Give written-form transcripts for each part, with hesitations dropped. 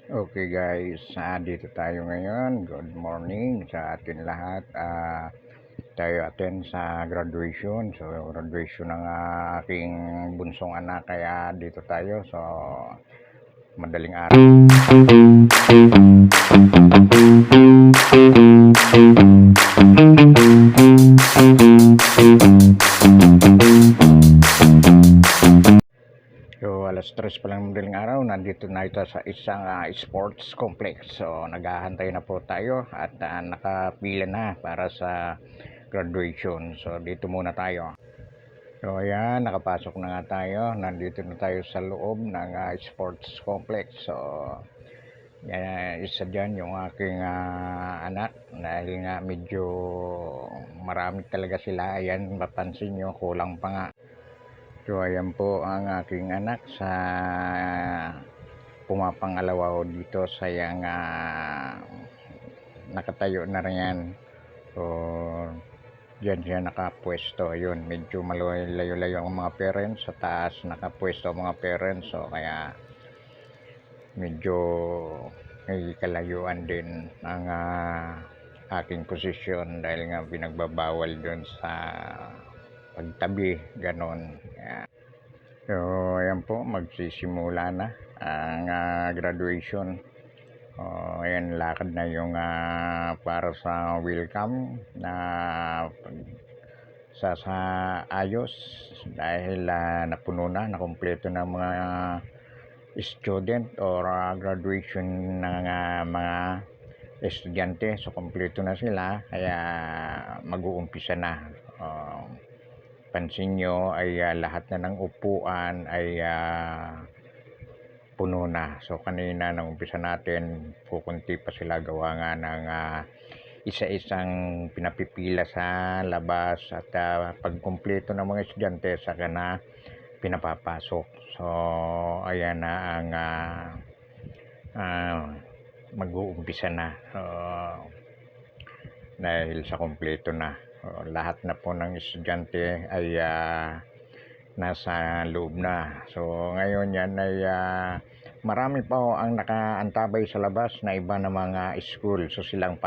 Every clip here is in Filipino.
Okay guys, dito tayo ngayon. Good morning sa atin lahat. Tayo attend sa graduation. So, graduation ng aking bunsong anak. Kaya dito tayo. So, madaling araw. So, alas 3 pa lang madaling araw, nandito na ito sa isang sports complex. So, naghahantay na po tayo at nakapila na para sa graduation. So, dito muna tayo. So, ayan, nakapasok na nga tayo. Nandito na tayo sa loob ng sports complex. So, yan, isa dyan yung aking anak. Dahil nga medyo marami talaga sila. Ayan, mapansin nyo, kulang pa nga. So ayan po ang aking anak sa pumapangalawa ko dito sa yang nakatayo na rin yan. So dyan siya nakapwesto. Yun, medyo malayo-layo ang mga parents. Sa taas nakapwesto ang mga parents. So kaya medyo may kalayuan din ang aking posisyon dahil nga pinagbabawal dun sa pagtabi, ganon. So ayan po, magsisimula na ang graduation. Ayan, lakad na yung para sa welcome na sa ayos dahil napuno na, nakumpleto na mga student or graduation ng mga estudyante. So kumpleto na sila, kaya mag-uumpisa na. Pansin nyo ay lahat na ng upuan ay puno na. So kanina nang umpisa natin, kukunti pa sila, gawa nga ng isa-isang pinapipila sa labas at pag kumpleto ng mga estudyante saka na pinapapasok. So ayan na ang mag-uumpisa na. Dahil sa kumpleto na. Lahat na po ng estudyante ay nasa loob na. So ngayon yan ay marami pa ang nakaantabay sa labas na iba na mga school. So silang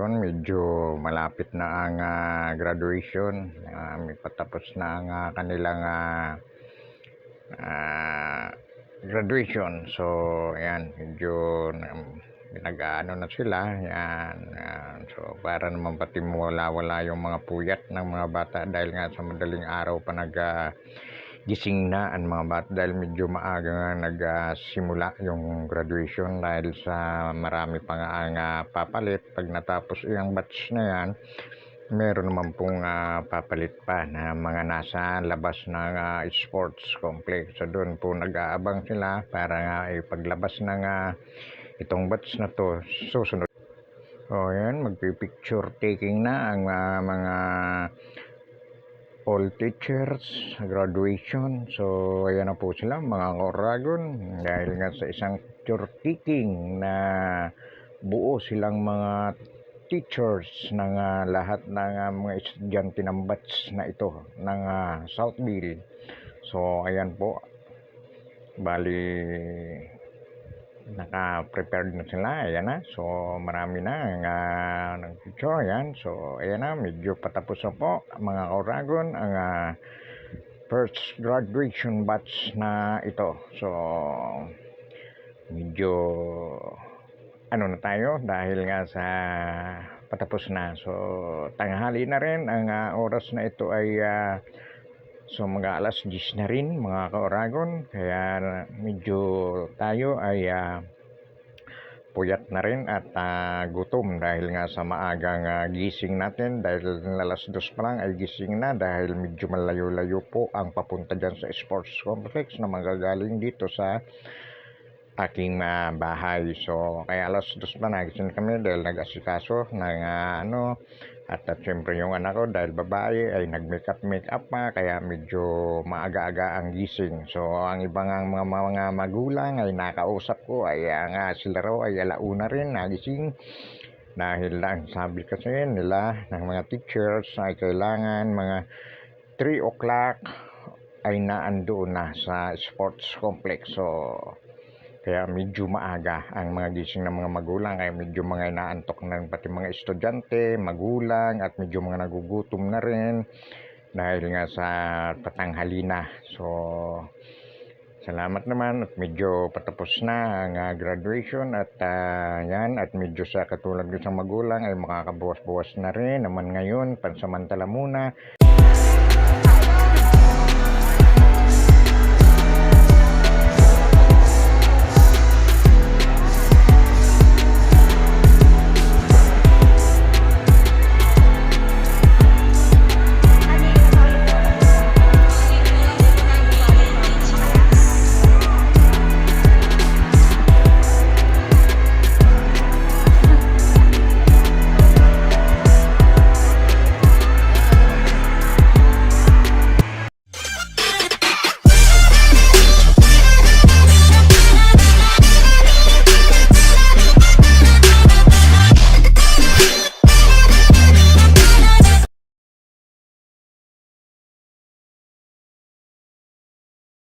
medyo malapit na ang graduation. May patapos na ang kanilang graduation. So, ayan, medyo nag-aano na sila. Ayan, ayan. So, para naman pati wala yung mga puyat ng mga bata dahil nga sa madaling araw pa gising na ang mga bata dahil medyo maaga nga nagsimula yung graduation dahil sa marami pa nga ang papalit. Pag natapos yung batch na yan, meron naman pong papalit pa na mga nasa labas ng sports complex. So doon po nag-aabang sila para nga paglabas ng itong batch na to, susunod. O yan, magpipicture taking na ang mga all teachers graduation. So ayan na po sila mga Oragon, dahil nga sa isang picture taking na buo silang mga teachers ng lahat ng mga estudyante ng batch na ito ng Southville. So ayan po, bali naka-prepared na sila. Ayan na, so marami na ng picture. Ayan, so ayan na, medyo patapos na po mga Oragon ang first graduation batch na ito. So medyo ano na tayo dahil nga sa patapos na. So tanghali na rin ang oras na ito ay so mga alas 10 na rin mga ka-Oragon, kaya medyo tayo ay puyat na rin at gutom dahil nga sa maagang gising natin, dahil alas 2 pa lang ay gising na dahil medyo malayo-layo po ang papunta dyan sa sports complex na magagaling dito sa aking bahay. So kaya alas 2 pa nagising kami dahil nag-asikaso ng at siyempre yung anak ko dahil babae ay nag-makeup pa, kaya medyo maaga-aga ang gising. So ang ibang mga magulang ay nakausap ko ay sila raw ay alauna rin nagising dahil lang sabi kasi nila ng mga teachers ay kailangan mga 3 o'clock ay naandoon na sa sports complex. So kaya medyo maaga ang mga gising ng mga magulang, kaya medyo mga inaantok na rin pati mga estudyante, magulang, at medyo mga nagugutom na rin dahil nga sa patanghali na. So salamat naman at medyo patapos na ang graduation at yan, at medyo sa katulad ng magulang ay makakabuwas-buwas na rin naman ngayon, pansamantala muna.